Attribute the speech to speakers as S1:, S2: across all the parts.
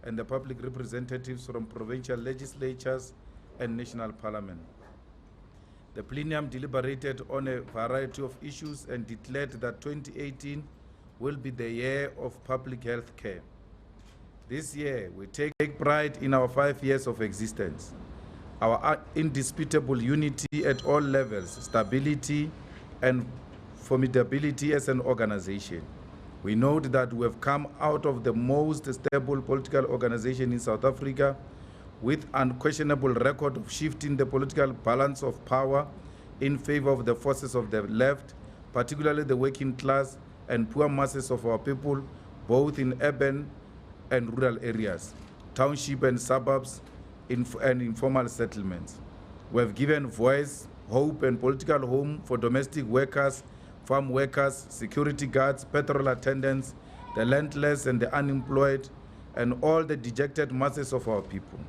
S1: and the public representatives from provincial legislatures and national parliament. The plenum deliberated on a variety of issues and declared that 2018 will be the year of public health care. This year, we take pride in our 5 years of existence, our indisputable unity at all levels, stability and formidability as an organization. We note that we have come out of the most stable political organization in South Africa with unquestionable record of shifting the political balance of power in favor of the forces of the left, particularly the working class and poor masses of our people, both in urban and rural areas, township and suburbs, and informal settlements. We have given voice, hope, and political home for domestic workers, farm workers, security guards, petrol attendants, the landless and the unemployed, and all the dejected masses of our people.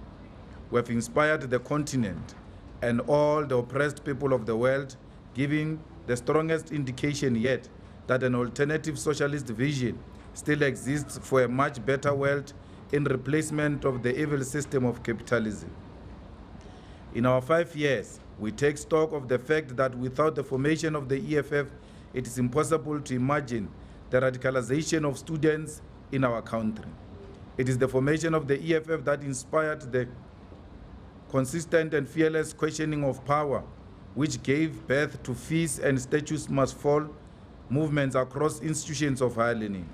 S1: We have inspired the continent and all the oppressed people of the world, giving the strongest indication yet that an alternative socialist vision still exists for a much better world in replacement of the evil system of capitalism. In our 5 years, we take stock of the fact that without the formation of the EFF, it is impossible to imagine the radicalization of students in our country. It is the formation of the EFF that inspired the consistent and fearless questioning of power, which gave birth to Fees and Statues Must Fall movements across institutions of higher learning.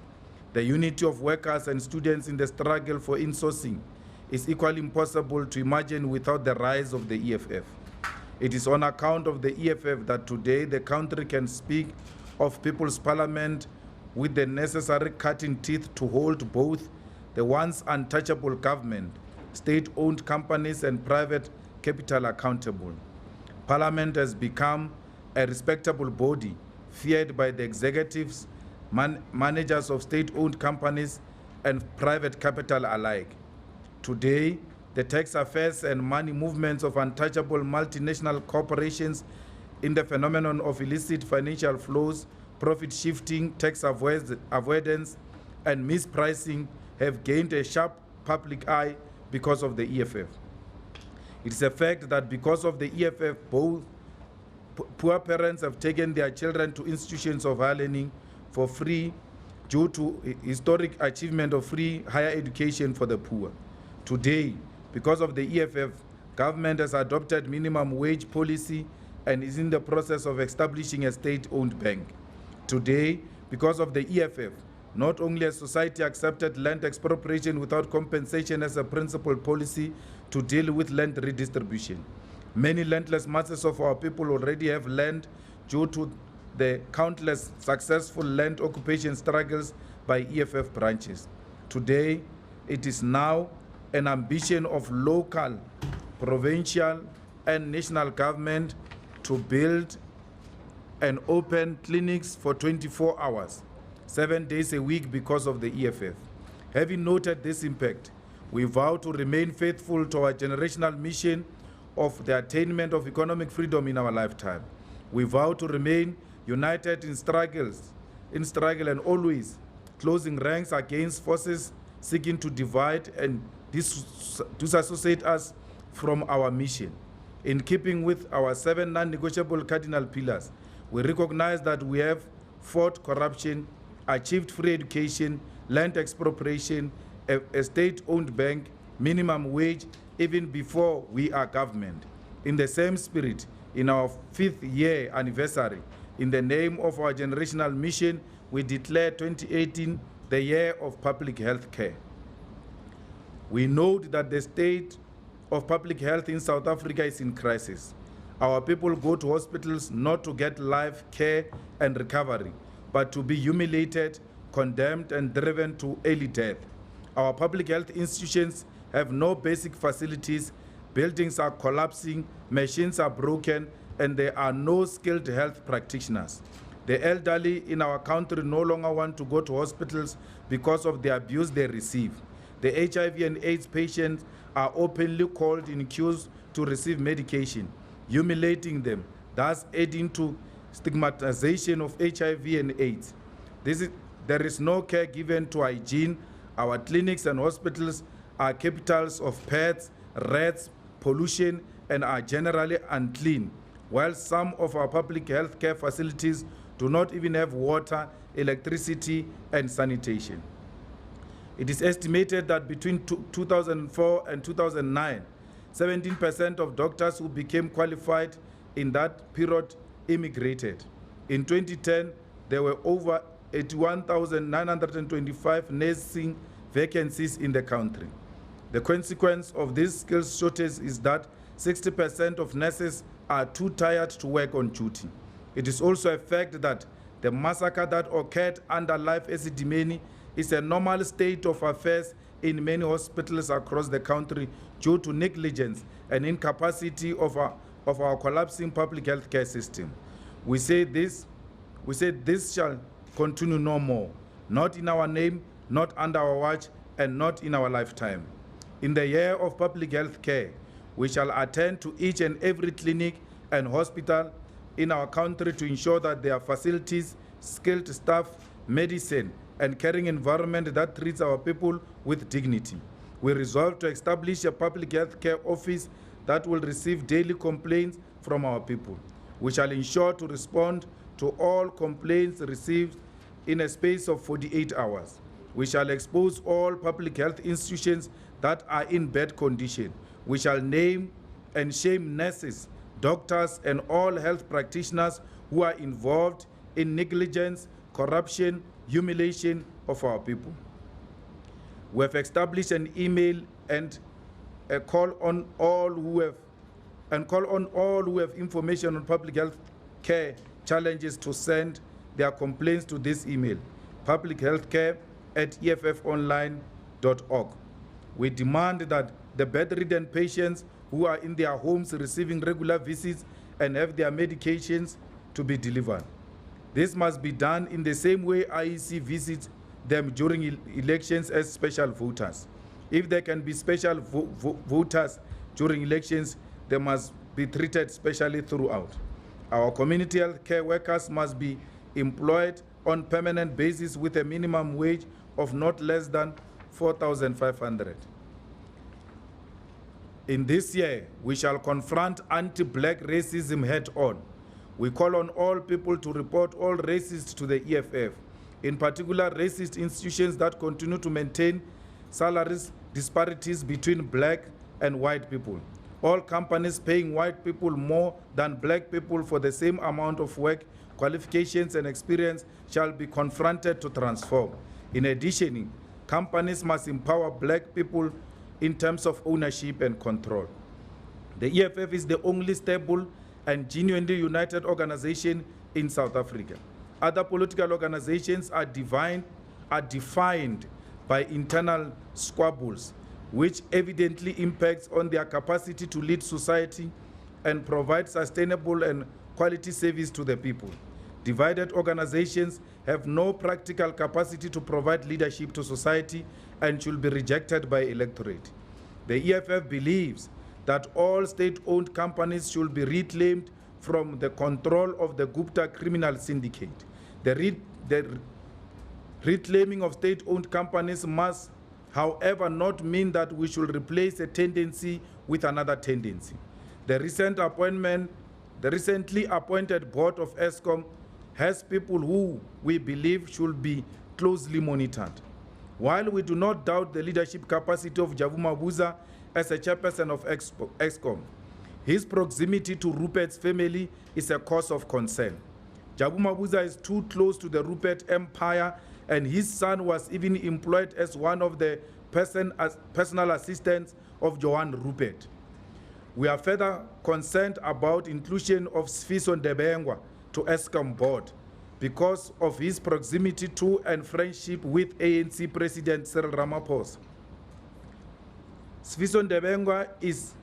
S1: The unity of workers and students in the struggle for insourcing is equally impossible to imagine without the rise of the EFF. It is on account of the EFF that today the country can speak of People's Parliament with the necessary cutting teeth to hold both the once untouchable government, state-owned companies and private capital accountable. Parliament has become a respectable body feared by the executives, managers of state-owned companies and private capital alike. Today, the tax affairs and money movements of untouchable multinational corporations in the phenomenon of illicit financial flows, profit shifting, tax avoidance, and mispricing have gained a sharp public eye because of the EFF. It is a fact that because of the EFF, both poor parents have taken their children to institutions of higher learning for free due to historic achievement of free higher education for the poor. Today, because of the EFF, government has adopted minimum wage policy and is in the process of establishing a state-owned bank. Today, because of the EFF, not only has society accepted land expropriation without compensation as a principal policy to deal with land redistribution. Many landless masses of our people already have land due to the countless successful land occupation struggles by EFF branches. Today, it is now an ambition of local, provincial, and national government to build and open clinics for 24 hours, 7 days a week because of the EFF. Having noted this impact, we vow to remain faithful to our generational mission of the attainment of economic freedom in our lifetime. We vow to remain united in struggle and always closing ranks against forces seeking to divide and disassociate us from our mission. In keeping with our 7 non-negotiable cardinal pillars, we recognize that we have fought corruption, achieved free education, land expropriation, a state-owned bank, minimum wage, even before we are government. In the same spirit, in our 5th year anniversary, in the name of our generational mission, we declare 2018 the year of public health care. We note that the state of public health in South Africa is in crisis. Our people go to hospitals not to get life care and recovery, but to be humiliated, condemned, and driven to early death. Our public health institutions have no basic facilities, buildings are collapsing, machines are broken, and there are no skilled health practitioners. The elderly in our country no longer want to go to hospitals because of the abuse they receive. The HIV and AIDS patients are openly called in queues to receive medication, humiliating them, thus aiding to stigmatization of HIV and AIDS. There is no care given to hygiene. Our clinics and hospitals are capitals of pests, rats, pollution, and are generally unclean, while some of our public health care facilities do not even have water, electricity, and sanitation. It is estimated that between 2004 and 2009, 17% of doctors who became qualified in that period immigrated. In 2010, there were over 81,925 nursing vacancies in the country. The consequence of this skills shortage is that 60% of nurses are too tired to work on duty. It is also a fact that the massacre that occurred under Life Esidimeni is a normal state of affairs in many hospitals across the country due to negligence and incapacity of our collapsing public health care system. We say this shall continue no more, not in our name, not under our watch, and not in our lifetime. In the year of public health care, we shall attend to each and every clinic and hospital in our country to ensure that there are facilities, skilled staff, medicine, and caring environment that treats our people with dignity. We resolve to establish a public health care office that will receive daily complaints from our people. We shall ensure to respond to all complaints received in a space of 48 hours. We shall expose all public health institutions that are in bad condition. We shall name and shame nurses, doctors, and all health practitioners who are involved in negligence, corruption, humiliation of our people. We have established an email and a call on all who have information on public health care challenges to send their complaints to this email, publichealthcare@effonline.org. We demand that the bedridden patients who are in their homes receiving regular visits and have their medications to be delivered. This must be done in the same way IEC visits them during elections as special voters. If there can be special voters during elections, they must be treated specially throughout. Our community health care workers must be employed on permanent basis with a minimum wage of not less than 4,500. In this year, we shall confront anti-black racism head-on. We call on all people to report all racists to the EFF, in particular racist institutions that continue to maintain salaries disparities between black and white people. All companies paying white people more than black people for the same amount of work, qualifications, and experience shall be confronted to transform. In addition, companies must empower black people in terms of ownership and control. The EFF is the only stable and genuinely united organization in South Africa. Other political organizations are defined by internal squabbles, which evidently impacts on their capacity to lead society and provide sustainable and quality service to the people. Divided organizations have no practical capacity to provide leadership to society and should be rejected by electorate. The EFF believes that all state-owned companies should be reclaimed from the control of the Gupta criminal syndicate. The reclaiming of state-owned companies must, however, not mean that we should replace a tendency with another tendency. The recently appointed board of Eskom has people who we believe should be closely monitored. While we do not doubt the leadership capacity of Jabu Mabuza as a chairperson of Eskom, his proximity to Rupert's family is a cause of concern. Jabu Mabuza is too close to the Rupert empire, and his son was even employed as one of the personal assistants of Johan Rupert. We are further concerned about inclusion of Sfiso Ndebengwa to Eskom board because of his proximity to and friendship with ANC President Cyril Ramaphosa. Sfiso Ndebengwa is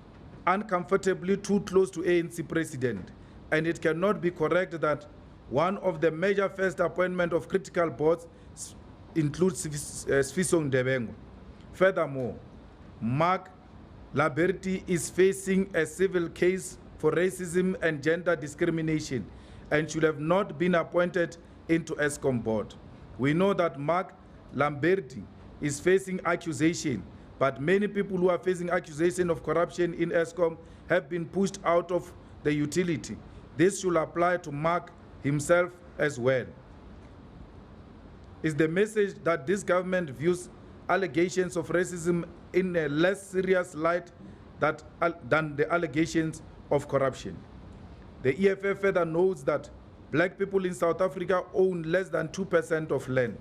S1: uncomfortably too close to ANC President, and it cannot be correct that one of the major first appointment of critical boards includes Sfiso Ndebengwa. Furthermore, Mark Laberty is facing a civil case for racism and gender discrimination and should have not been appointed into Eskom board. We know that Mark Lamberti is facing accusation but many people who are facing accusation of corruption in Eskom have been pushed out of the utility. This should apply to Mark himself as well. Is the message that this government views allegations of racism in a less serious light than the allegations of corruption. The EFF further notes that black people in South Africa own less than 2% of land.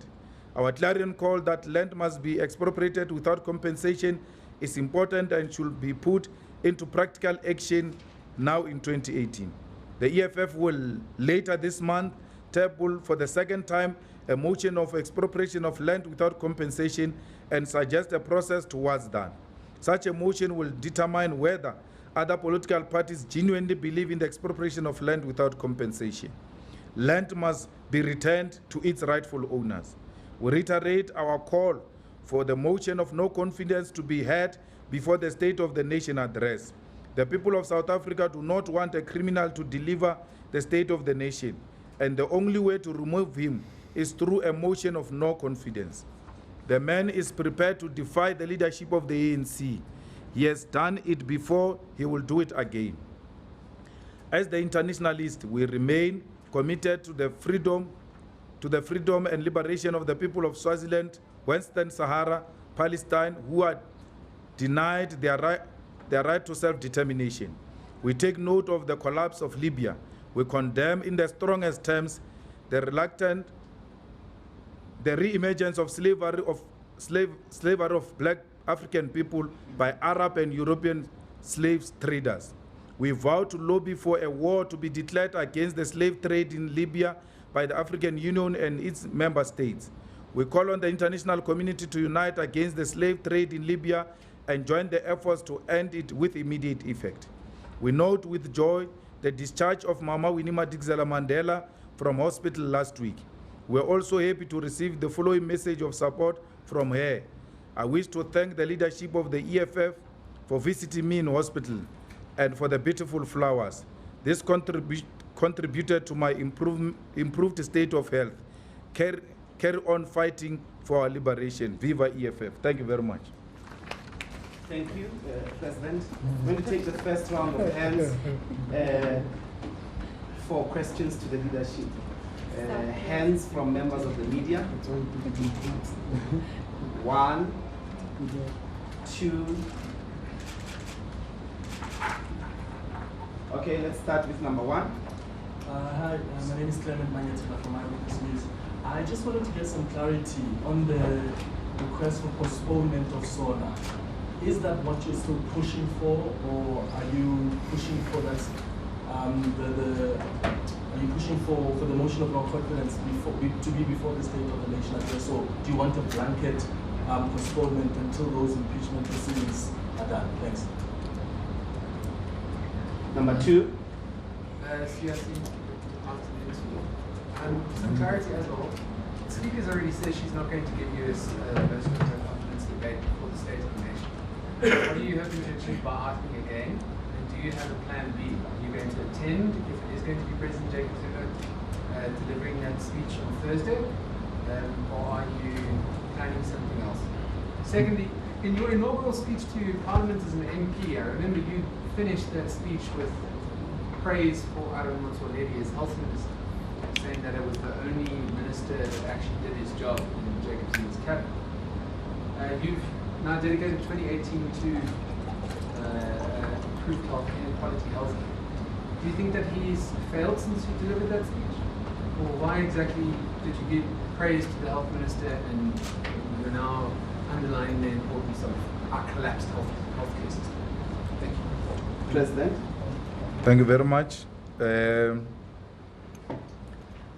S1: Our clarion call that land must be expropriated without compensation is important and should be put into practical action now in 2018. The EFF will later this month table for the second time a motion of expropriation of land without compensation and suggest a process towards that. Such a motion will determine whether other political parties genuinely believe in the expropriation of land without compensation. Land must be returned to its rightful owners. We reiterate our call for the motion of no confidence to be heard before the State of the Nation address. The people of South Africa do not want a criminal to deliver the State of the Nation, and the only way to remove him is through a motion of no confidence. The man is prepared to defy the leadership of the ANC. He has done it before, he will do it again. As the internationalists, we remain committed to the freedom and liberation of the people of Swaziland, Western Sahara, Palestine, who are denied their right to self-determination. We take note of the collapse of Libya. We condemn in the strongest terms the re-emergence of slavery of black African people by Arab and European slave traders. We vow to lobby for a war to be declared against the slave trade in Libya by the African Union and its member states. We call on the international community to unite against the slave trade in Libya and join the efforts to end it with immediate effect. We note with joy the discharge of Mama Winnie Madikizela Mandela from hospital last week. We are also happy to receive the following message of support from her. I wish to thank the leadership of the EFF for visiting me in hospital and for the beautiful flowers. This contributed to my improved state of health. Carry on fighting for our liberation. Viva EFF. Thank you very much.
S2: Thank you, President. I'm going to take the first round of hands for questions to the leadership. Hands from members of the media. 1, 2. Okay, let's start with number 1.
S3: Hi, my name is Clement Manyatela from Eyewitness News. I just wanted to get some clarity on the request for postponement of SONA. Is that what you're still pushing for, or are you pushing for that? Are you pushing for the motion of no confidence to be before the State of the Nation address, or do you want a blanket postponement until those impeachment proceedings are done? Thanks.
S2: Number 2.
S4: Some clarity as well. Sleepy has already said she's not going to give you a motion of no confidence debate before the State of the Nation. What are you hoping to achieve by asking again? And do you have a plan B? Are you going to attend if it is going to be President Jacob Zuma delivering that speech on Thursday? Or are you planning something else? Secondly, in your inaugural speech to Parliament as an MP, I remember you finished that speech with praise for Aaron Motsoaledi as health minister, saying that it was the only minister that actually did his job in Jacob Zuma's cabinet. You've now dedicated 2018 to improved health and quality health. Do you think that he's failed since you delivered that speech? Or why exactly did you give praise to the health minister and you're now underlining the importance of our collapsed healthcare system? Thank you.
S2: President.
S1: Thank you very much.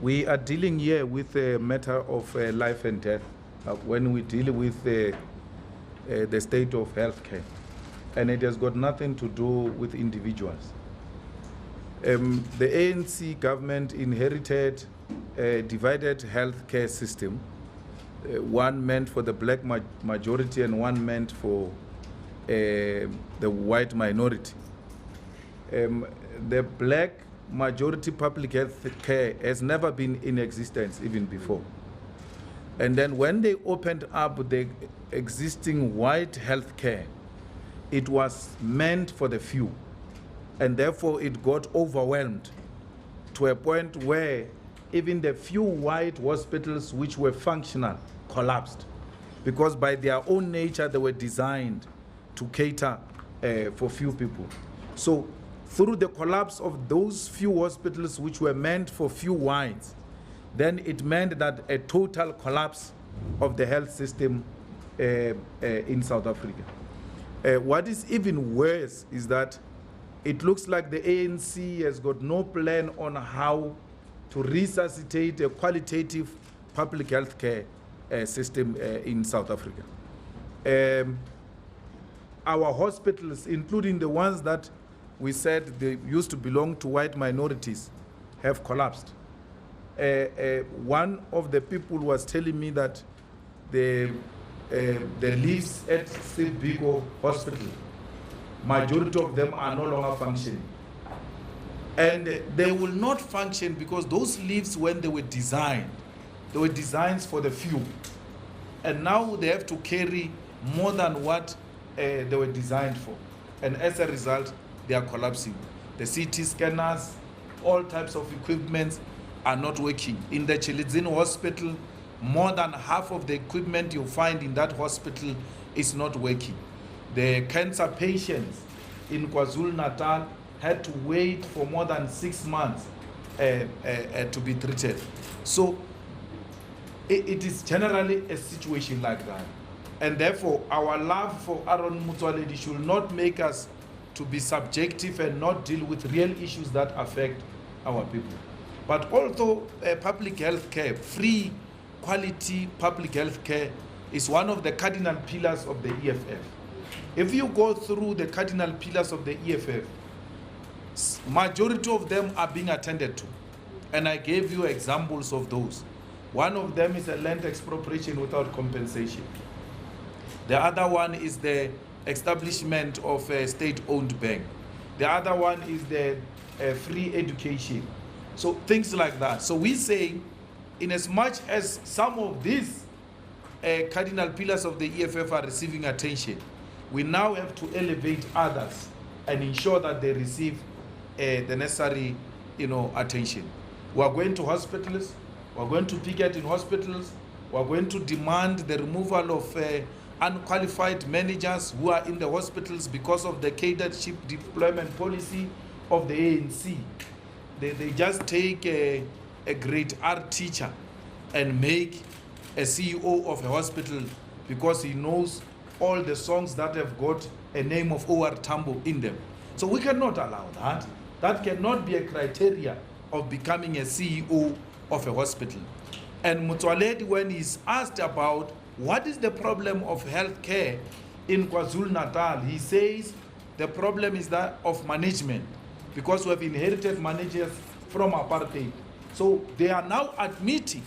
S1: We are dealing here with a matter of life and death when we deal with the state of healthcare, and it has got nothing to do with individuals. The ANC government inherited a divided healthcare system, one meant for the black majority and one meant for the white minority. The black majority public health care has never been in existence even before. And then when they opened up the existing wide health care, it was meant for the few, and therefore it got overwhelmed to a point where even the few white hospitals which were functional collapsed, because by their own nature they were designed to cater for few people. So through the collapse of those few hospitals which were meant for few whites, then it meant that a total collapse of the health system in South Africa. What is even worse is that it looks like the ANC has got no plan on how to resuscitate a qualitative public health care system in South Africa. Our hospitals, including the ones that we said they used to belong to white minorities, have collapsed. One of the people was telling me that the lifts at Biko Hospital, majority of them are no longer functioning. And they will not function because those lifts, when they were designed for the few. And now they have to carry more than what they were designed for. And as a result, they are collapsing. The CT scanners, all types of equipment are not working. In the Chilidzini hospital, more than half of the equipment you find in that hospital is not working. The cancer patients in KwaZulu-Natal had to wait for more than 6 months to be treated. So it is generally a situation like that. And therefore, our love for Aaron Motsoaledi should not make us to be subjective and not deal with real issues that affect our people. But although public health care, free quality public health care, is one of the cardinal pillars of the EFF. If you go through the cardinal pillars of the EFF, majority of them are being attended to. And I gave you examples of those. One of them is a land expropriation without compensation. The other one is the establishment of a state-owned bank. The other one is the free education. So things like that. So we say, in as much as some of these cardinal pillars of the EFF are receiving attention, we now have to elevate others and ensure that they receive the necessary, attention. We are going to hospitals. We are going to picket in hospitals. We are going to demand the removal of unqualified managers who are in the hospitals because of the cadetship deployment policy of the ANC. They just take a grade R teacher and make a CEO of a hospital because he knows all the songs that have got a name of O.R. Tambo in them. So we cannot allow that. That cannot be a criteria of becoming a CEO of a hospital. And Motsoaledi, when he's asked about what is the problem of health care in KwaZulu-Natal, he says the problem is that of management, because we have inherited managers from apartheid. So they are now admitting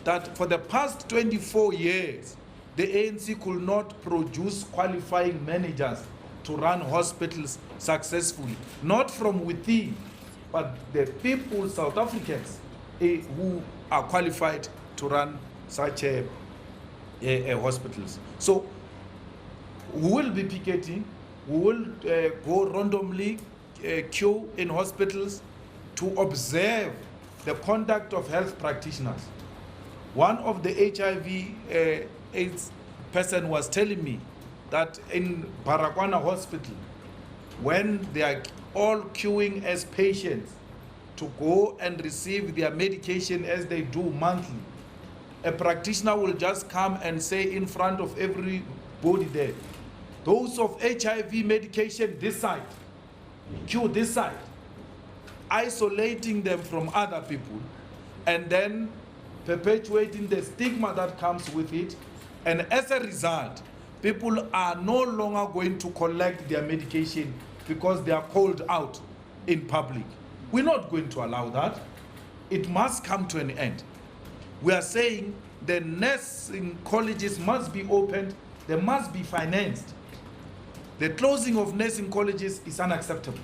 S1: that for the past 24 years, the ANC could not produce qualifying managers to run hospitals successfully, not from within, but the people, South Africans, who are qualified to run such hospitals. So we will be picketing, we will go randomly queue in hospitals to observe the conduct of health practitioners. One of the HIV AIDS person was telling me that in Baragwana Hospital, when they are all queuing as patients to go and receive their medication as they do monthly, a practitioner will just come and say in front of everybody there, those of HIV medication this side, queue this side, isolating them from other people, and then perpetuating the stigma that comes with it. And as a result, people are no longer going to collect their medication because they are called out in public. We're not going to allow that. It must come to an end. We are saying the nursing colleges must be opened, they must be financed. The closing of nursing colleges is unacceptable,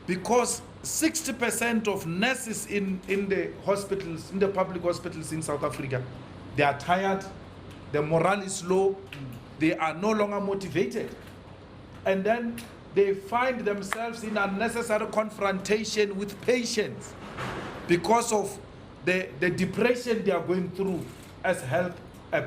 S1: because 60% of nurses in the hospitals, in the public hospitals in South Africa, they are tired, the morale is low, they are no longer motivated. And then they find themselves in unnecessary confrontation with patients because of the depression they are going through as health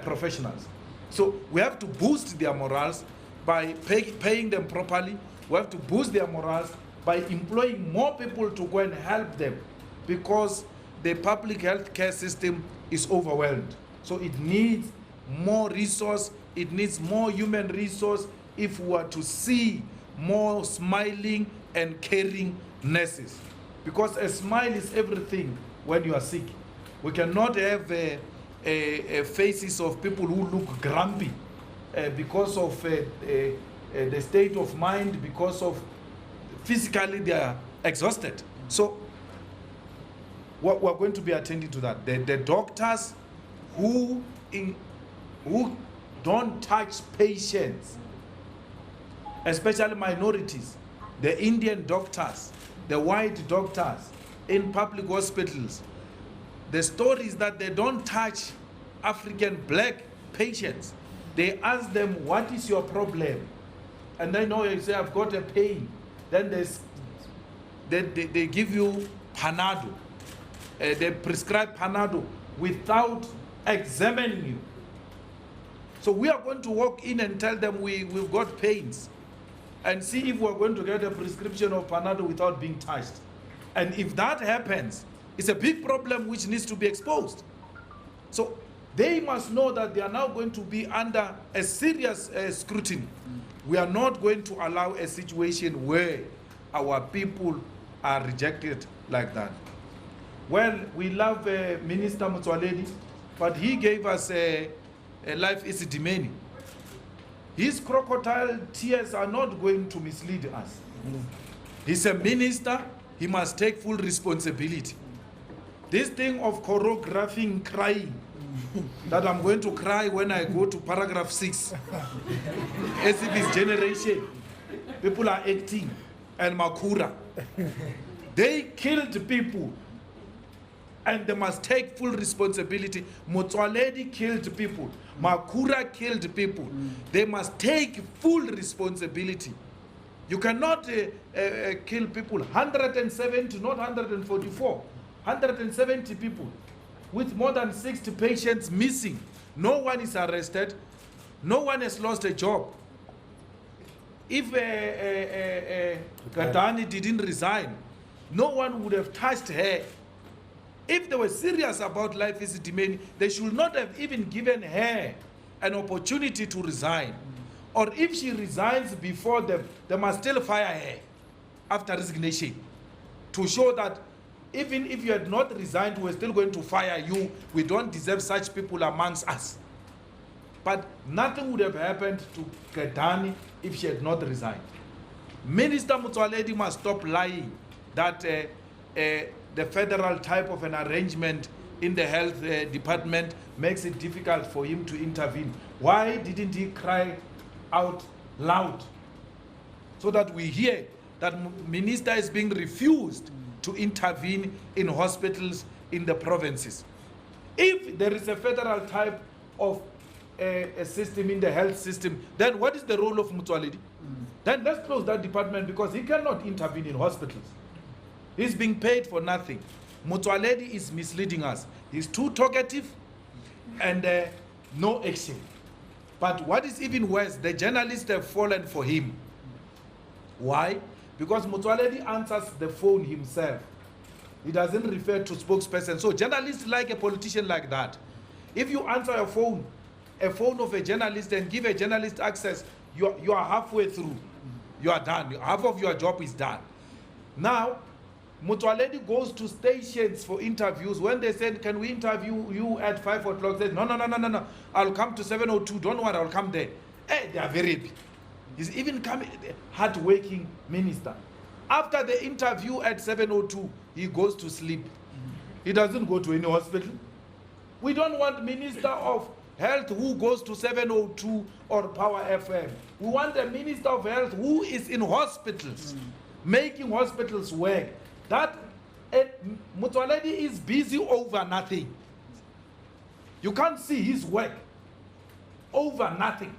S1: professionals. So we have to boost their morals by paying them properly. We have to boost their morals by employing more people to go and help them, because the public health care system is overwhelmed. So it needs more resource, it needs more human resource if we are to see more smiling and caring nurses. Because a smile is everything when you are sick. We cannot have faces of people who look grumpy because of the state of mind, because of physically they are exhausted. So we're going to be attending to that. The doctors who don't touch patients, especially minorities, the Indian doctors, the white doctors in public hospitals, the story is that they don't touch African black patients. They ask them, what is your problem? And they know, you say, I've got a pain. Then they give you Panado. They prescribe Panado without examining you. So we are going to walk in and tell them we've got pains and see if we're going to get a prescription of Panado without being touched. And if that happens, it's a big problem which needs to be exposed. So they must know that they are now going to be under a serious scrutiny. We are not going to allow a situation where our people are rejected like that. Well, we love Minister Motsoaledi, but he gave us a life is demanding. His crocodile tears are not going to mislead us. He's a minister, he must take full responsibility. This thing of choreographing crying, that I'm going to cry when I go to paragraph 6, as if it's generation, people are acting, and Makura. They killed people, and they must take full responsibility. Motsoaledi killed people. Makura killed people. They must take full responsibility. You cannot kill people. 170, not 144. 170 people with more than 60 patients missing. No one is arrested. No one has lost a job. If Gadani didn't resign, no one would have touched her. If they were serious about life is demanding, they should not have even given her an opportunity to resign. Or if she resigns before them, they must still fire her after resignation to show that even if you had not resigned, we're still going to fire you. We don't deserve such people amongst us. But nothing would have happened to Gadani if she had not resigned. Minister Motsoaledi must stop lying that the federal type of an arrangement in the health department makes it difficult for him to intervene. Why didn't he cry out loud so that we hear that minister is being refused to intervene in hospitals in the provinces? If there is a federal type of a system in the health system, then what is the role of Motsoaledi? Then let's close that department, because he cannot intervene in hospitals. He's being paid for nothing. Motsoaledi is misleading us. He's too talkative and no action. But what is even worse, the journalists have fallen for him. Why? Because Motsoaledi answers the phone himself. He doesn't refer to spokesperson. So journalists like a politician like that. If you answer a phone of a journalist and give a journalist access, you are halfway through. You are done. Half of your job is done. Now, Motsoaledi goes to stations for interviews. When they said, can we interview you at 5 o'clock? They said, no. I'll come to 7:02. Don't worry, I'll come there. Hey, they are very happy. He's even coming, hard-working minister. After the interview at 7:02, he goes to sleep. He doesn't go to any hospital. We don't want Minister of Health who goes to 7:02 or Power FM. We want a Minister of Health who is in hospitals, making hospitals work. That Motsoaledi is busy over nothing. You can't see his work. over nothing.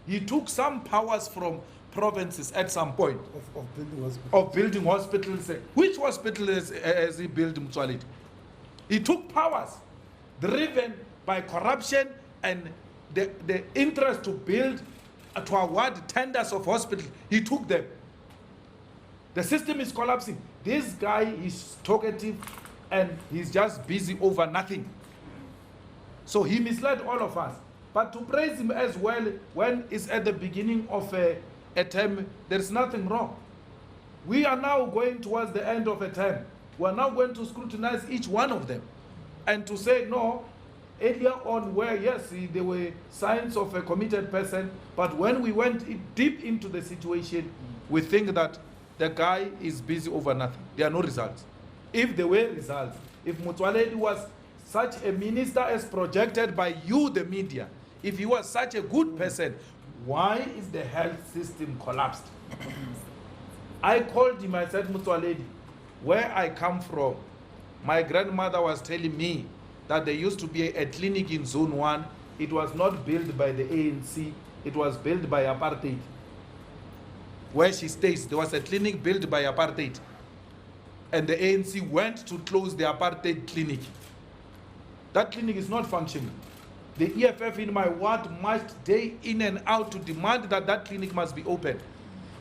S1: He took some powers from provinces at some point
S5: of building hospitals.
S1: of building hospitals. Which hospital has he built, Mutsoaledi? He took powers driven by corruption and the interest to build, to award tenders of hospitals. He took them. The system is collapsing. This guy is talkative and he's just busy over nothing. So he misled all of us. But to praise him as well when it's at the beginning of a term, there is nothing wrong. We are now going towards the end of a term. We are now going to scrutinize each one of them and to say, no, earlier on where, yes, there were signs of a committed person, but when we went deep into the situation, we think that the guy is busy over nothing. There are no results. If there were results, if Mutsoaledi was such a minister as projected by you, the media, if he was such a good person, why is the health system collapsed? I called him, I said, Mutsoaledi, where I come from, my grandmother was telling me that there used to be a clinic in Zone 1. It was not built by the ANC, it was built by apartheid. Where she stays, there was a clinic built by apartheid. And the ANC went to close the apartheid clinic. That clinic is not functioning. The EFF in my ward marched day in and out to demand that that clinic must be opened.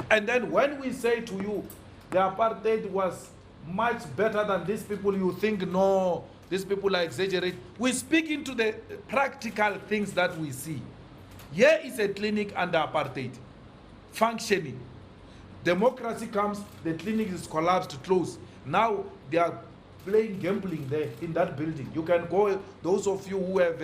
S1: And then when we say to you, the apartheid was much better than these people, you think, no, these people are exaggerating. We speak into the practical things that we see. Here is a clinic under apartheid, functioning. Democracy comes, the clinic is collapsed, closed. Now they are playing gambling there in that building. You can go, those of you who have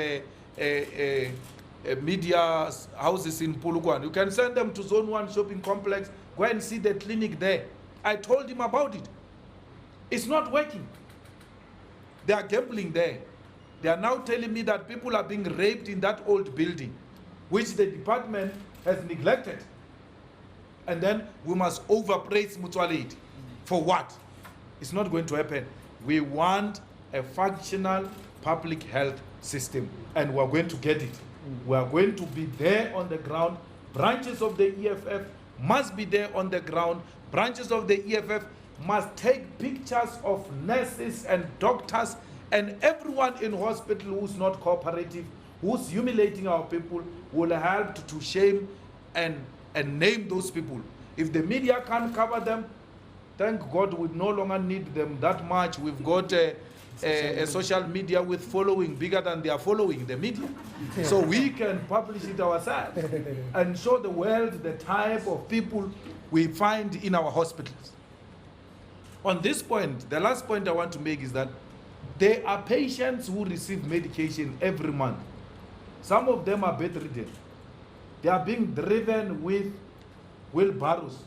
S1: media houses in Polokwane, you can send them to Zone 1 shopping complex, go and see the clinic there. I told him about it. It's not working. They are gambling there. They are now telling me that people are being raped in that old building, which the department has neglected. And then we must overpraise Mutsoaledi. For what? It's not going to happen. We want a functional public health system, and we're going to get it. We are going to be there on the ground. Branches of the EFF must be there on the ground. Branches of the EFF must take pictures of nurses and doctors and everyone in hospital who's not cooperative, who's humiliating our people, will help to shame and name those people. If the media can't cover them, thank God we no longer need them that much. We've got a social media with following bigger than they are following the media. So we can publish it ourselves and show the world the type of people we find in our hospitals. On this point, the last point I want to make is that there are patients who receive medication every month. Some of them are bedridden. They are being driven with wheelbarrows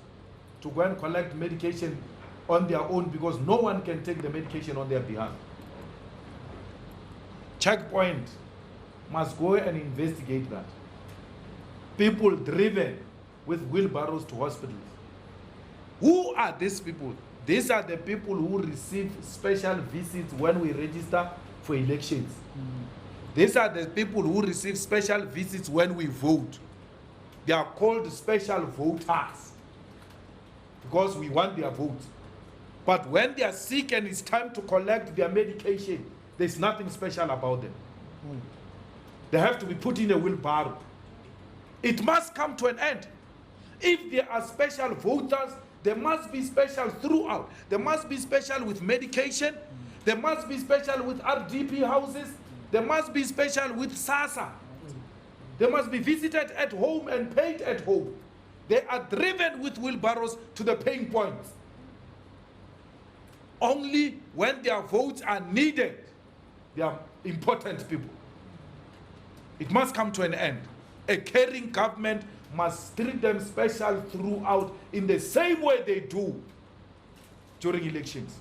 S1: to go and collect medication on their own because no one can take the medication on their behalf. Checkpoint must go and investigate that. People driven with wheelbarrows to hospitals. Who are these people? These are the people who receive special visits when we register for elections. These are the people who receive special visits when we vote. They are called special voters because we want their vote. But when they are sick and it's time to collect their medication, there's nothing special about them. They have to be put in a wheelbarrow. It must come to an end. If there are special voters, there must be special throughout. There must be special with medication. There must be special with RDP houses. There must be special with SASA. They must be visited at home and paid at home. They are driven with wheelbarrows to the paying points. Only when their votes are needed, they are important people. It must come to an end. A caring government must treat them special throughout in the same way they do during elections.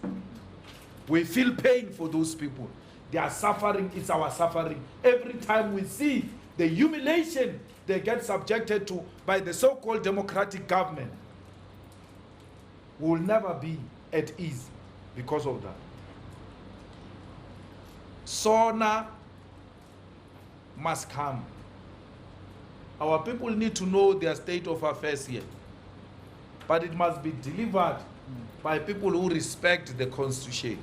S1: We feel pain for those people. They are suffering, it's our suffering. Every time we see the humiliation they get subjected to by the so-called democratic government, we will never be at ease because of that. SONA must come Our people need to know their state of affairs here. But it must be delivered by people who respect the Constitution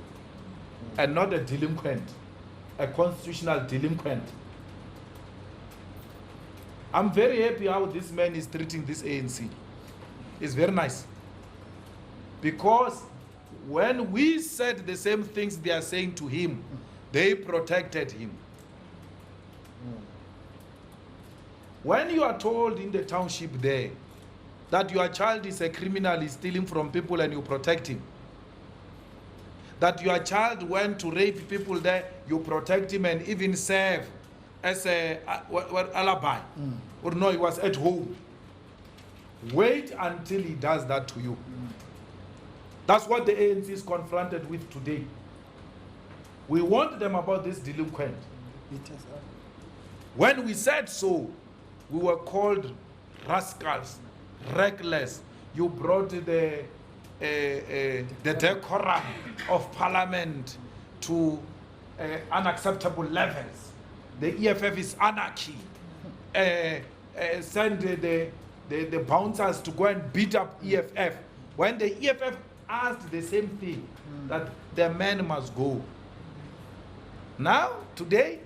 S1: and not a delinquent, a constitutional delinquent. I'm very happy how this man is treating this ANC. It's very nice. Because when we said the same things they are saying to him, they protected him. When you are told in the township there that your child is a criminal, is stealing from people and you protect him, that your child went to rape people there, you protect him and even serve as a alibi, or no, he was at home. Wait until he does that to you. That's what the ANC is confronted with today. We warned them about this delinquent. When we said so, we were called rascals, reckless. You brought the decorum of parliament to unacceptable levels. The EFF is anarchy. Send the bouncers to go and beat up EFF. When the EFF asked the same thing, that the man must go. Now, today,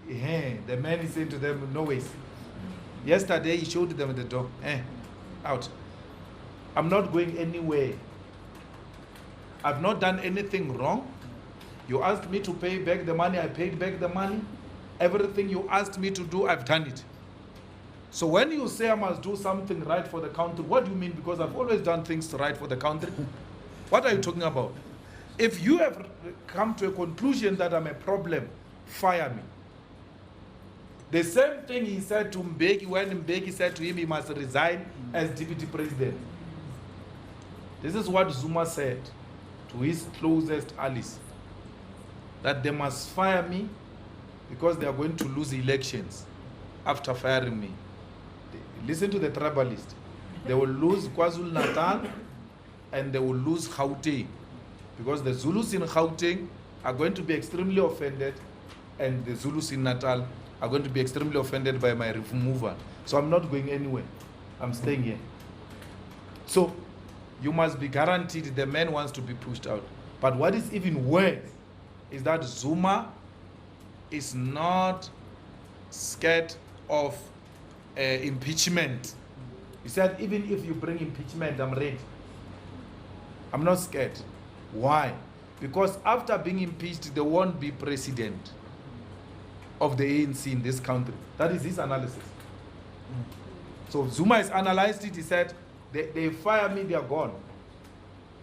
S1: the man is saying to them, no ways. Yesterday, he showed them the door. Out. I'm not going anywhere. I've not done anything wrong. You asked me to pay back the money, I paid back the money. Everything you asked me to do, I've done it. So when you say I must do something right for the country, what do you mean? Because I've always done things right for the country. What are you talking about? If you have come to a conclusion that I'm a problem, fire me. The same thing he said to Mbeki when Mbeki said to him he must resign as deputy president. This is what Zuma said to his closest allies, that they must fire me because they are going to lose elections after firing me. Listen to the tribalist. They will lose KwaZulu-Natal and they will lose Gauteng, because the Zulus in Gauteng are going to be extremely offended and the Zulus in Natal are going to be extremely offended by my removal. So I'm not going anywhere. I'm staying here. So you must be guaranteed the man wants to be pushed out. But what is even worse is that Zuma is not scared of impeachment. He said, even if you bring impeachment, I'm ready. I'm not scared. Why? Because after being impeached, there won't be president of the ANC in this country. That is his analysis. So Zuma has analyzed it. He said, they fire me, they are gone.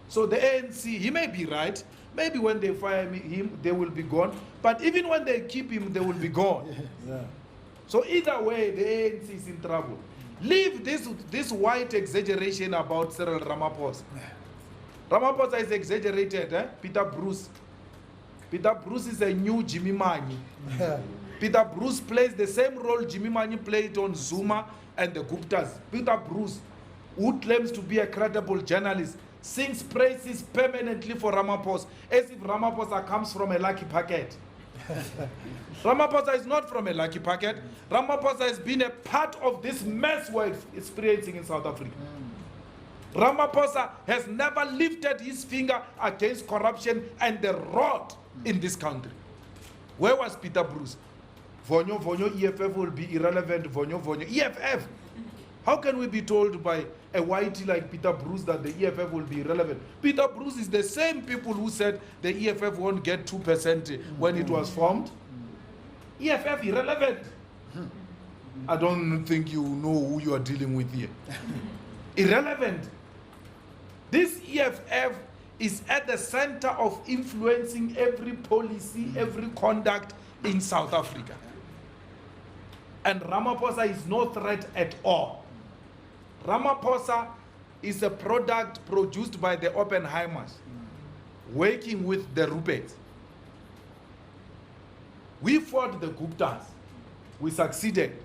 S1: So the ANC, he may be right. Maybe when they fire him, they will be gone. But even when they keep him, they will be gone. Yeah. So either way, the ANC is in trouble. Leave this white exaggeration about Cyril Ramaphosa. Ramaphosa is exaggerated, Peter Bruce. Peter Bruce is a new Jimmy Manyi. Peter Bruce plays the same role Jimmy Manyi played on Zuma and the Guptas. Peter Bruce, who claims to be a credible journalist, sings praises permanently for Ramaphosa, as if Ramaphosa comes from a lucky packet. Ramaphosa is not from a lucky packet. Ramaphosa has been a part of this mess we're experiencing in South Africa. Ramaphosa has never lifted his finger against corruption and the rot in this country. Where was Peter Bruce? Vonyo, EFF will be irrelevant, Vonyo. EFF! How can we be told by a whitey like Peter Bruce that the EFF will be irrelevant? Peter Bruce is the same people who said the EFF won't get 2% when it was formed. EFF irrelevant. I don't think you know who you are dealing with here. Irrelevant. This EFF is at the center of influencing every policy, every conduct in South Africa. And Ramaphosa is no threat at all. Ramaphosa is a product produced by the Oppenheimers, working with the Ruperts. We fought the Guptas. We succeeded.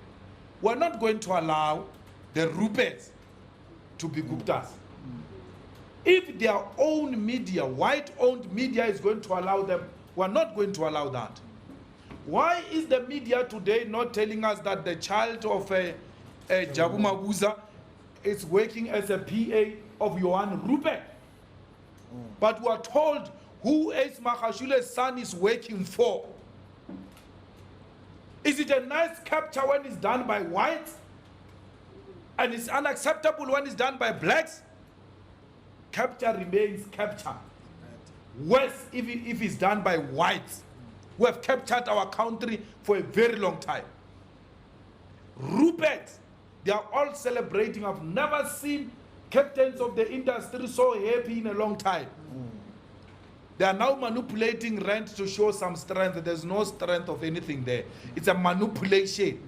S1: We're not going to allow the Ruperts to be Guptas. If their own media, white-owned media, is going to allow them, we're not going to allow that. Why is the media today not telling us that the child of Jabu Mabuza is working as a PA of Johan Rupert. But we are told who Ace Makashule's son is working for. Is it a nice capture when it's done by whites? And it's unacceptable when it's done by blacks? Capture remains capture. Worse if it's done by whites who have captured our country for a very long time. Rupert, they are all celebrating. I've never seen captains of the industry so happy in a long time. They are now manipulating rent to show some strength. There's no strength of anything there. It's a manipulation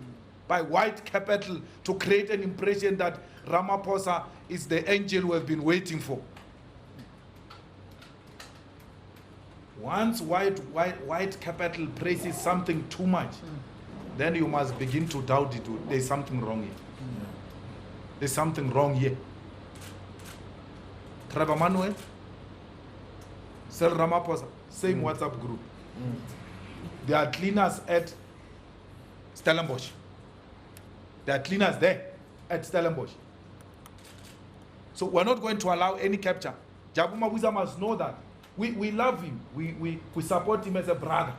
S1: by white capital to create an impression that Ramaphosa is the angel we have been waiting for. Once white capital praises something too much, then you must begin to doubt it. There's something wrong here. There's something wrong here. Trevor Manuel, Cyril Ramaphosa, same WhatsApp group. There are cleaners at Stellenbosch. There are cleaners there at Stellenbosch. So we're not going to allow any capture. Jabu Mabuza must know that. We love him. We support him as a brother.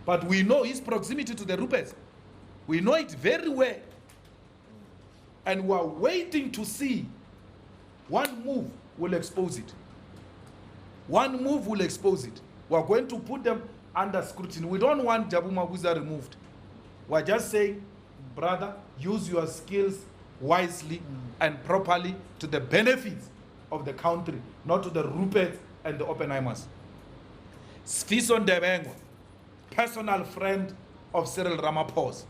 S1: But we know his proximity to the Ruperts. We know it very well. And we are waiting to see one move will expose it. One move will expose it. We are going to put them under scrutiny. We don't want Jabu Mabuza removed. We are just saying, brother, use your skills wisely and properly to the benefits of the country, not to the Ruperts and the Oppenheimers. Sfiso Ndebengwa, personal friend of Cyril Ramaphosa.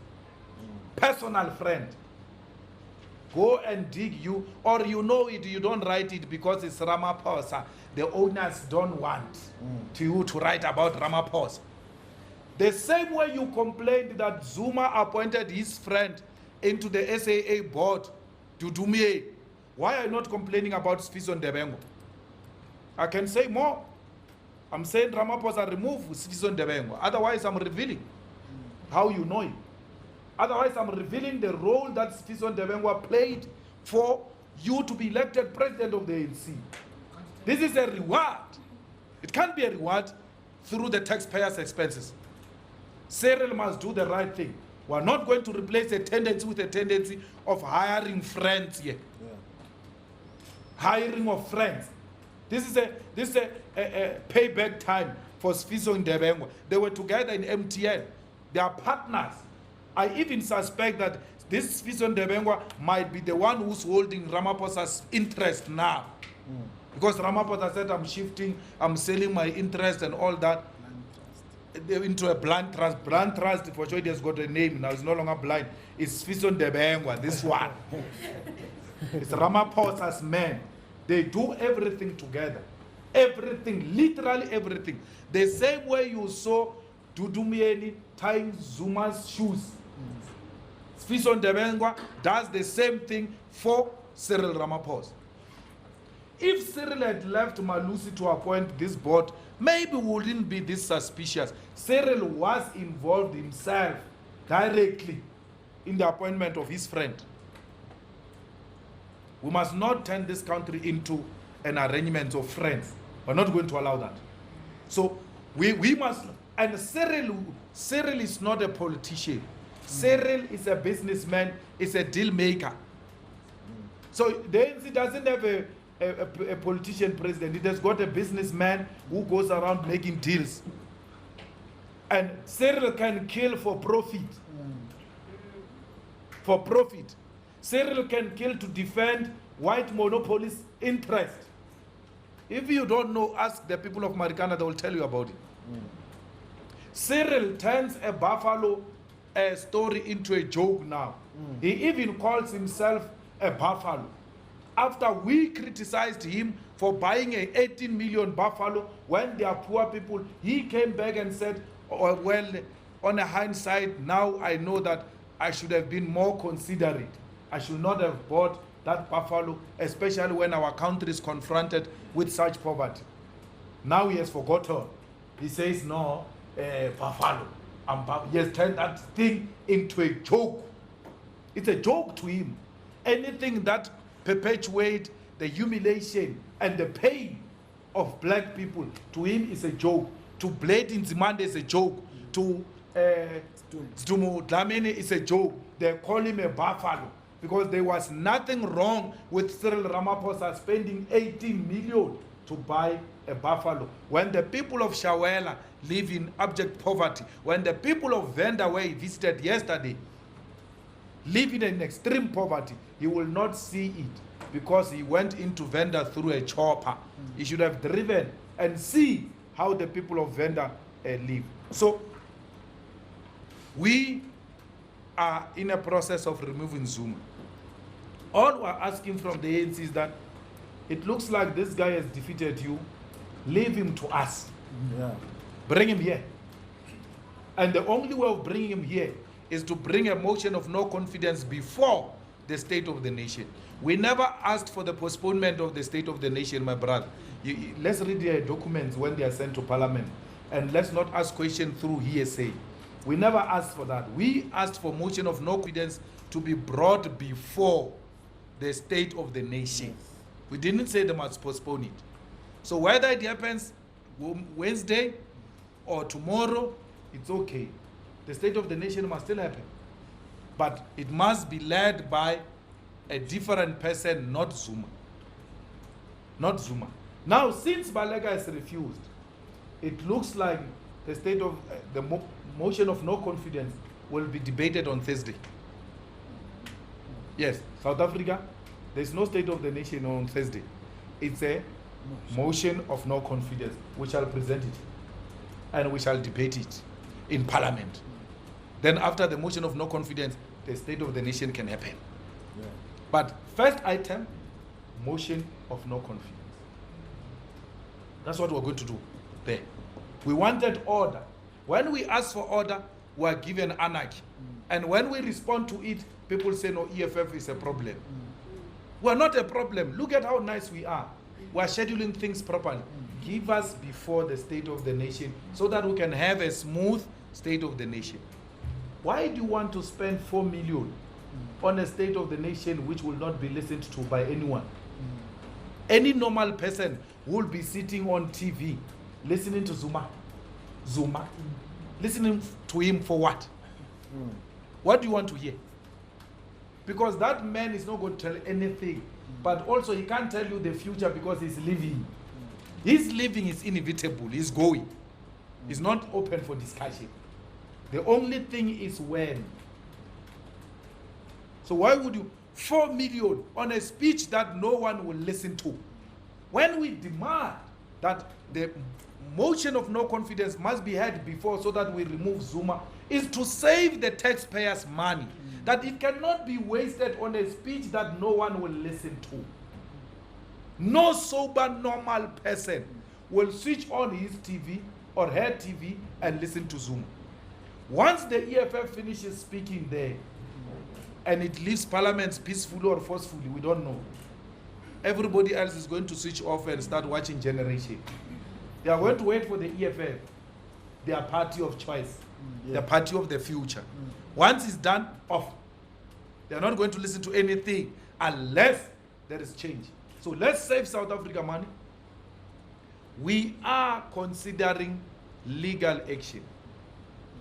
S1: Personal friend. Go and dig you, or you know it, you don't write it because it's Ramaphosa. The owners don't want you to write about Ramaphosa. The same way you complained that Zuma appointed his friend into the SAA board, Dudumie. Why are you not complaining about Sfiso Ndebengwa? I can say more. I'm saying Ramaphosa remove Sfiso Ndebengwa. Otherwise, I'm revealing how you know it. Otherwise, I'm revealing the role that Sfiso Ndebengwa played for you to be elected president of the ANC. This is a reward. It can't be a reward through the taxpayers' expenses. Cyril must do the right thing. We're not going to replace a tendency with a tendency of hiring friends here. Hiring of friends. This is a payback time for Sfiso Ndebengwa. They were together in MTN. They are partners. I even suspect that this Sfiso Ndebengwa might be the one who's holding Ramaphosa's interest now. Because Ramaphosa said, I'm shifting, I'm selling my interest and all that into a blind trust. Blind trust, for sure, it has got a name now. It's no longer blind. It's Sfiso Ndebengwa, this one. It's Ramaphosa's men. They do everything together. Everything, literally everything. The same way you saw Dudumieni tying Zuma's shoes. Sfiso Ndebengwa does the same thing for Cyril Ramaphosa. If Cyril had left Malusi to appoint this board, maybe we wouldn't be this suspicious. Cyril was involved himself directly in the appointment of his friend. We must not turn this country into an arrangement of friends. We're not going to allow that. So we must, and Cyril is not a politician. Cyril is a businessman, is a deal maker. So the ANC doesn't have a politician president. It has got a businessman who goes around making deals. And Cyril can kill for profit. For profit. Cyril can kill to defend white monopolies' interest. If you don't know, ask the people of Marikana, they will tell you about it. Cyril turns a buffalo story into a joke now. He even calls himself a buffalo. After we criticized him for buying an 18 million buffalo when they are poor people, he came back and said, oh, well, on a hindsight, now I know that I should have been more considerate. I should not have bought that buffalo, especially when our country is confronted with such poverty. Now he has forgotten. He says, no, buffalo. He has turned that thing into a joke. It's a joke to him. Anything that perpetuates the humiliation and the pain of black people, to him is a joke. To Blade in Zimande is a joke. To Zdumo Dlamini is a joke. They call him a buffalo because there was nothing wrong with Cyril Ramaphosa spending 18 million to buy a buffalo. When the people of Shawela live in abject poverty, when the people of Venda, where he visited yesterday, live in extreme poverty, he will not see it because he went into Venda through a chopper. He should have driven and see how the people of Venda live. So we are in a process of removing Zuma. All we're asking from the ANC is that it looks like this guy has defeated you. Leave him to us.
S5: Yeah.
S1: Bring him here. And the only way of bringing him here is to bring a motion of no confidence before the State of the Nation. We never asked for the postponement of the State of the Nation, my brother. Let's read the documents when they are sent to Parliament. And let's not ask questions through hearsay. We never asked for that. We asked for motion of no confidence to be brought before the State of the Nation. We didn't say they must postpone it. So whether it happens Wednesday or tomorrow, it's okay. The State of the Nation must still happen. But it must be led by a different person, not Zuma. Not Zuma. Now, since Baleka has refused, it looks like the state of the motion of no confidence will be debated on Thursday. Yes, South Africa, there's no State of the Nation on Thursday. It's a motion of no confidence. We shall present it and we shall debate it in Parliament. Then after the motion of no confidence, the State of the Nation can happen.
S5: Yeah.
S1: But first item, motion of no confidence. That's what we're going to do there. We wanted order. When we ask for order, we are given anarchy. And when we respond to it, people say, no, EFF is a problem. We're not a problem. Look at how nice we are. We're scheduling things properly. Give us before the State of the Nation so that we can have a smooth State of the Nation. Why do you want to spend 4 million on a State of the Nation which will not be listened to by anyone? Any normal person will be sitting on TV listening to Zuma. Listening to him for what? What do you want to hear? Because that man is not going to tell anything. But also he can't tell you the future because he's living. His living is inevitable. He's going. It's not open for discussion. The only thing is when. So why would you 4 million on a speech that no one will listen to? When we demand that the motion of no confidence must be heard before so that we remove Zuma, is to save the taxpayers' money. That it cannot be wasted on a speech that no one will listen to. No sober, normal person will switch on his TV or her TV and listen to Zuma. Once the EFF finishes speaking there, and it leaves Parliament peacefully or forcefully, we don't know. Everybody else is going to switch off and start watching Generation. They are going to wait for the EFF, their party of choice, the party of the future. Once it's done, off. They are not going to listen to anything unless there is change. So let's save South Africa money. We are considering legal action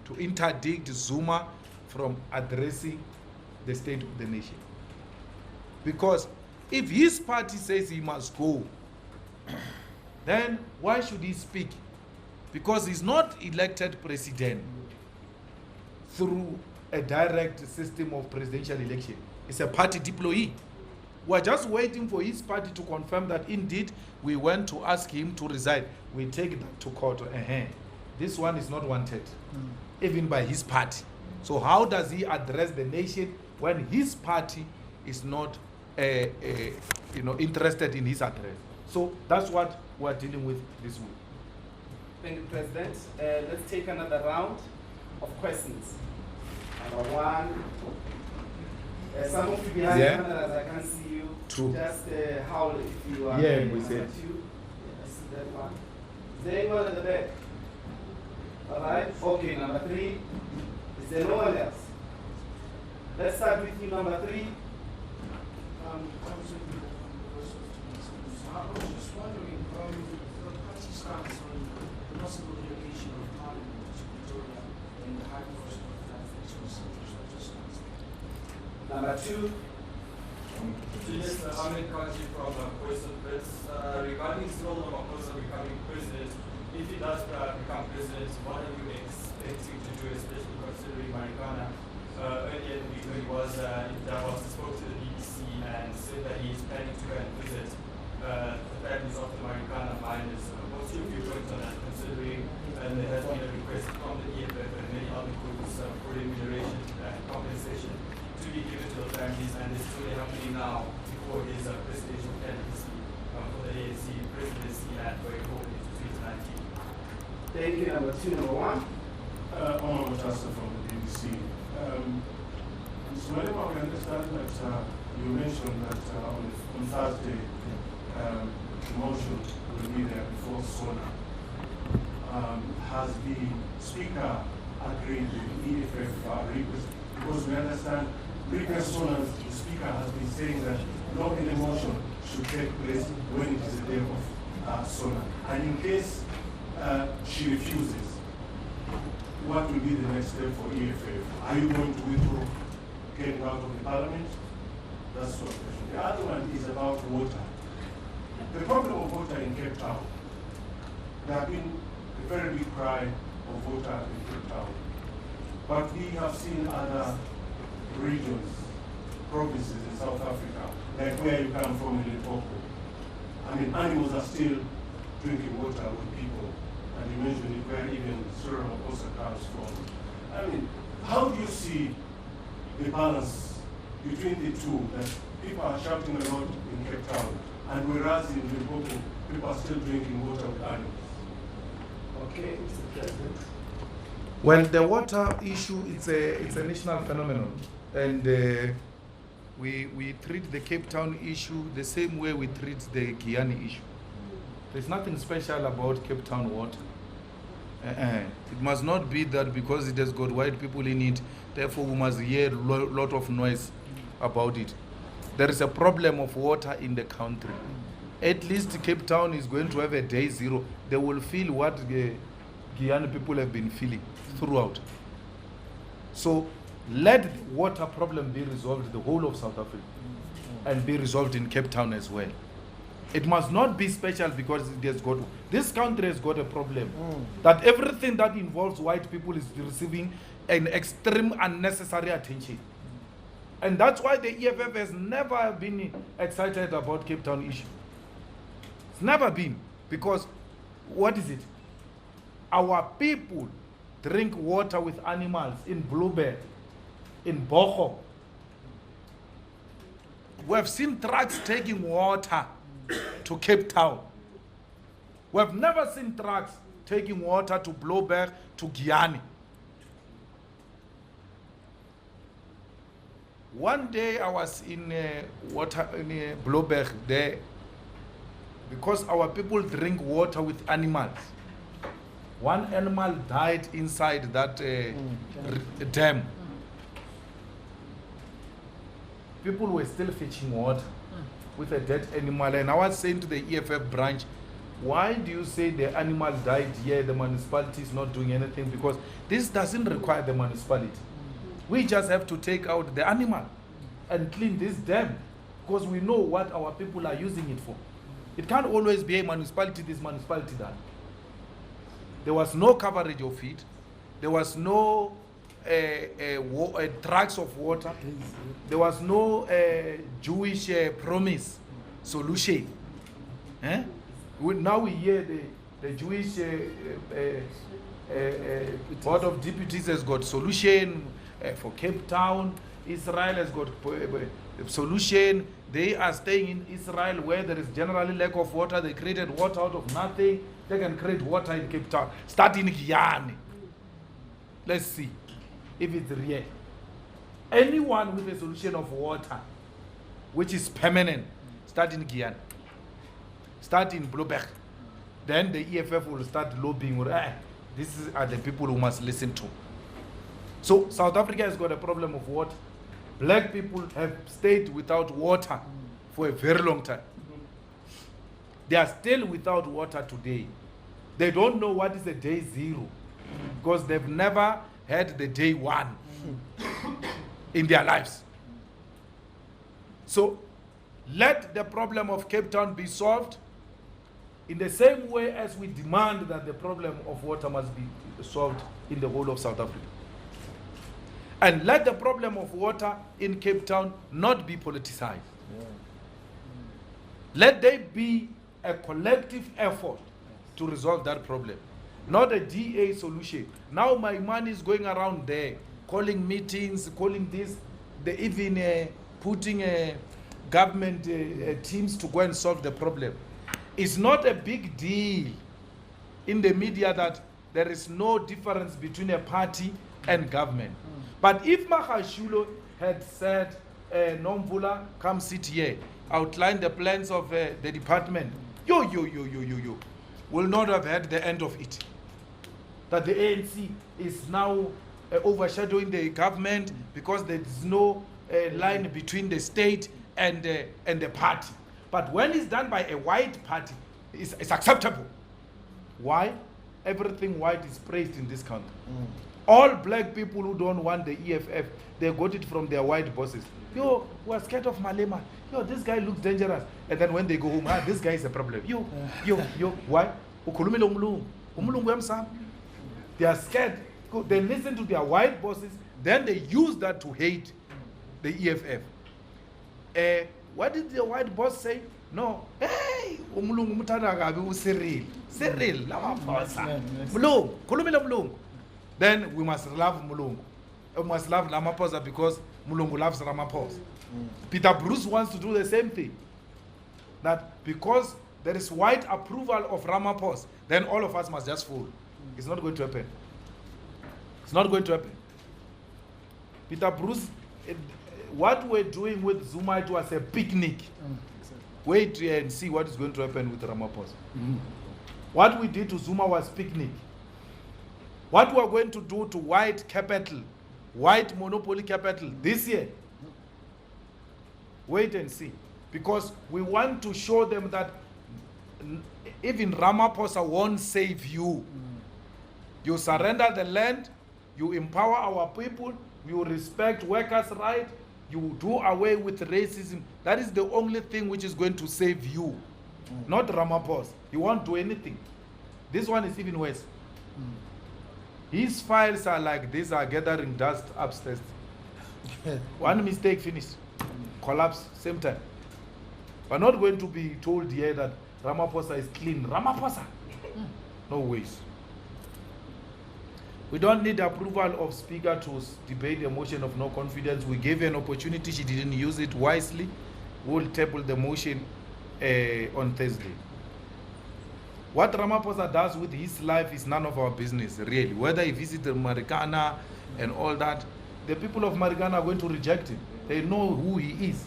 S1: to interdict Zuma from addressing the State of the Nation. Because if his party says he must go, then why should he speak? Because he's not elected president through a direct system of presidential election. It's a party deployee. We're just waiting for his party to confirm that indeed we went to ask him to resign. We take that to court. This one is not wanted, even by his party. So how does he address the nation when his party is not interested in his address? So that's what we're dealing with this week.
S2: Thank you, President. Let's take another round of questions. Number one. Some of you behind the cameras, I can see you.
S1: True.
S2: Just howl if you are.
S1: Yeah, we said.
S2: Yes, that one. Is there anyone at the back? All right. Okay, number three. Is there no one else? Let's start with you, number 3.
S5: I was just wondering, the party stance on the possible relocation of Parliament to Pretoria and the high cost of that just
S2: Number 2.
S6: Yes, Ahmed Kaji from Voice of Bits. Regarding Cyril Ramaphosa becoming president, if he does become president, what are you expecting to do, especially considering Marikana earlier in the week when he was in Davos, spoke to the BBC and said that he is planning to go and visit the families of the Marikana miners. What's your viewpoint on that, considering there has been a request from the EFF and many other groups for remuneration and compensation to be given to the families, and it's truly happening now before his presidential candidacy for the ANC presidency and going forward into 2019.
S2: Thank you, number 2. Number 1.
S7: Omar Mutasa from the BBC. Mr. Malema, we understand that you mentioned that on Thursday, the motion will be there before SONA. Has the Speaker agreed with the EFF request? Because we understand previous SONAs, the Speaker has been saying that no any motion should take place when it is a day of SONA. And in case she refuses, what will be the next step for EFF? Are you going to withdraw getting out of the Parliament? That's one question. The other one is about water. The problem of water in Cape Town. There have been a very big cry of water in Cape Town. But we have seen other regions, provinces in South Africa, like where you come from in Limpopo. I mean, animals are still drinking water with people. And you mentioned it where even Cyril Ramaphosa comes from. I mean, how do you see the balance between the two, that people are shouting a lot in Cape Town, and whereas in Limpopo, people are still drinking water with animals?
S2: Okay, Mr. President.
S1: Well, the water issue, it's a national phenomenon. And we treat the Cape Town issue the same way we treat the Guyana issue. There's nothing special about Cape Town water. It must not be that because it has got white people in it, therefore we must hear a lot of noise about it. There is a problem of water in the country. At least Cape Town is going to have a day zero. They will feel what the Guyana people have been feeling throughout. So let the water problem be resolved the whole of South Africa and be resolved in Cape Town as well. It must not be special because it has got, this country has got a problem that everything that involves white people is receiving an extreme unnecessary attention. And that's why the EFF has never been excited about Cape Town issue. It's never been, because what is it? Our people drink water with animals in Bluebird, in Boho. We have seen trucks taking water to Cape Town. We have never seen trucks taking water to Bluebird, to Guyana. One day I was in Bluebird there, because our people drink water with animals. One animal died inside that dam. People were still fetching water with a dead animal, and I was saying to the EFF branch, why do you say the animal died here, the municipality is not doing anything? Because this doesn't require the municipality. We just have to take out the animal and clean this dam, because we know what our people are using it for. It can't always be a municipality this, municipality that. There was no coverage of it. There was no trucks of water. There was no Jewish promise solution. Now we hear the Jewish Board of Deputies has got solution for Cape Town. Israel has got a solution. They are staying in Israel where there is generally lack of water. They created water out of nothing. They can create water in Cape Town. Start in Guyana. Let's see if it's real. Anyone with a solution of water, which is permanent, start in Guyana. Start in Blueberg. Then the EFF will start lobbying. These are the people who must listen to. So South Africa has got a problem of water. Black people have stayed without water for a very long time. They are still without water today. They don't know what is the day zero because they've never had the day one in their lives. So let the problem of Cape Town be solved in the same way as we demand that the problem of water must be solved in the whole of South Africa. And let the problem of water in Cape Town not be politicized. Let there be a collective effort to resolve that problem, not a DA solution. Now my money is going around there, calling meetings, calling this, they even putting government teams to go and solve the problem. It's not a big deal in the media that there is no difference between a party and government. But if Mahashulo had said, Nomvula, come sit here, outline the plans of the department, will not have had the end of it. That the ANC is now overshadowing the government because there is no line between the state and the party. But when it's done by a white party, it's acceptable. Why? Everything white is praised in this country. All black people who don't want the EFF, they got it from their white bosses. Yo, we're scared of Malema. Yo, this guy looks dangerous. And then when they go home, this guy is a problem. Yo, why? They are scared. They listen to their white bosses, then they use that to hate the EFF. What did the white boss say? No. Hey, Cyril, then we must love Mulungu. We must love Ramaphosa because Mulungu loves Ramaphosa. Peter Bruce wants to do the same thing. That because there is white approval of Ramaphosa, then all of us must just fall. It's not going to happen. It's not going to happen. Peter Bruce, what we're doing with Zuma, it was a picnic. Wait and see what is going to happen with Ramaphosa. What we did to Zuma was picnic. What we are going to do to white capital, white monopoly capital this year, wait and see. Because we want to show them that even Ramaphosa won't save you. You surrender the land, you empower our people, you respect workers' rights, you do away with racism. That is the only thing which is going to save you. Not Ramaphosa. He won't do anything. This one is even worse. His files are like these, are gathering dust upstairs. One mistake, finished. Collapse, same time. We're not going to be told here that Ramaphosa is clean. Ramaphosa? No ways. We don't need approval of Speaker to debate a motion of no confidence. We gave her an opportunity. She didn't use it wisely. We'll table the motion on Thursday. What Ramaphosa does with his life is none of our business, really. Whether he visits Marikana and all that, the people of Marikana are going to reject him. They know who he is.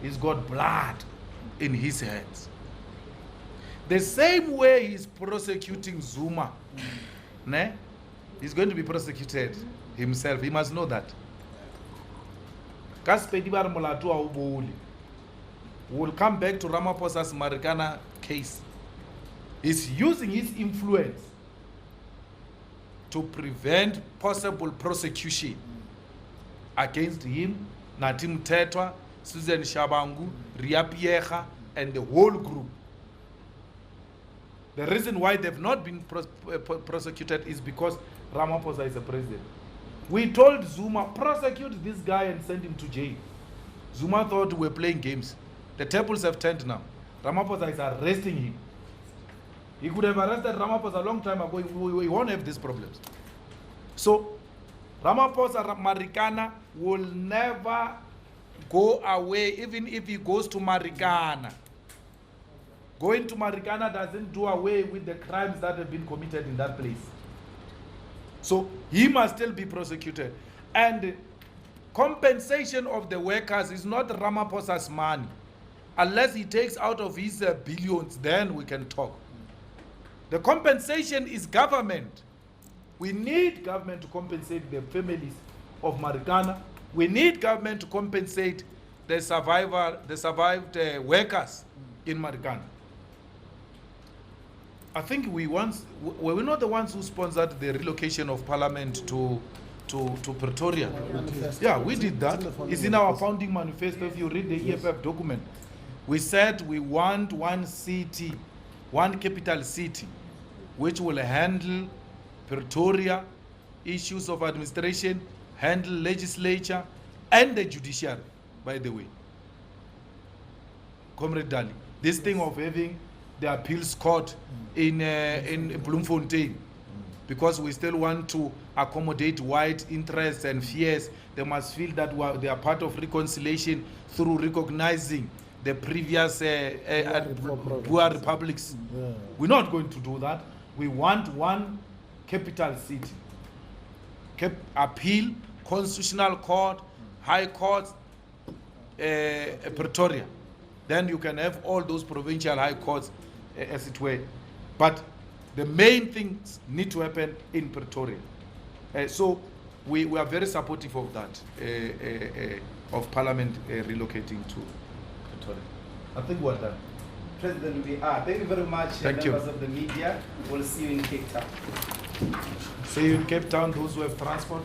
S1: He's got blood in his hands. The same way he's prosecuting Zuma, he's going to be prosecuted himself. He must know that. We'll come back to Ramaphosa's Marikana case. He's using his influence to prevent possible prosecution against him, Natim Tetwa, Susan Shabangu, Ria Piecha, and the whole group. The reason why they've not been prosecuted is because Ramaphosa is a president. We told Zuma, prosecute this guy and send him to jail. Zuma thought we were playing games. The tables have turned now. Ramaphosa is arresting him. He could have arrested Ramaphosa a long time ago. We won't have these problems. So, Ramaphosa Marikana will never go away, even if he goes to Marikana. Going to Marikana doesn't do away with the crimes that have been committed in that place. So, he must still be prosecuted. And compensation of the workers is not Ramaphosa's money. Unless he takes out of his billions, then we can talk. The compensation is government. We need government to compensate the families of Marikana We need government to compensate the survived workers in Marikana. I think we were not the ones who sponsored the relocation of Parliament to Pretoria. Yeah, we did that. It's in our founding manifesto. If you read the EFF document, we said we want one city, one capital city, which will handle Pretoria, issues of administration, handle legislature, and the judiciary, by the way. Comrade Dali, this thing of having the appeals court in Bloemfontein, because we still want to accommodate white interests and fears. They must feel that they are part of reconciliation through recognizing the previous Boer republics.
S8: Yeah.
S1: We're not going to do that. We want one capital city. Appeal, constitutional court, high court, Pretoria. Then you can have all those provincial high courts, as it were. But the main things need to happen in Pretoria. So we are very supportive of that, of Parliament relocating to Pretoria. I think we're done.
S2: President, we are. Thank you very much,
S1: Thank
S2: members
S1: you.
S2: of the media. We'll see you in Cape Town.
S1: See you in Cape Town, those who have transport.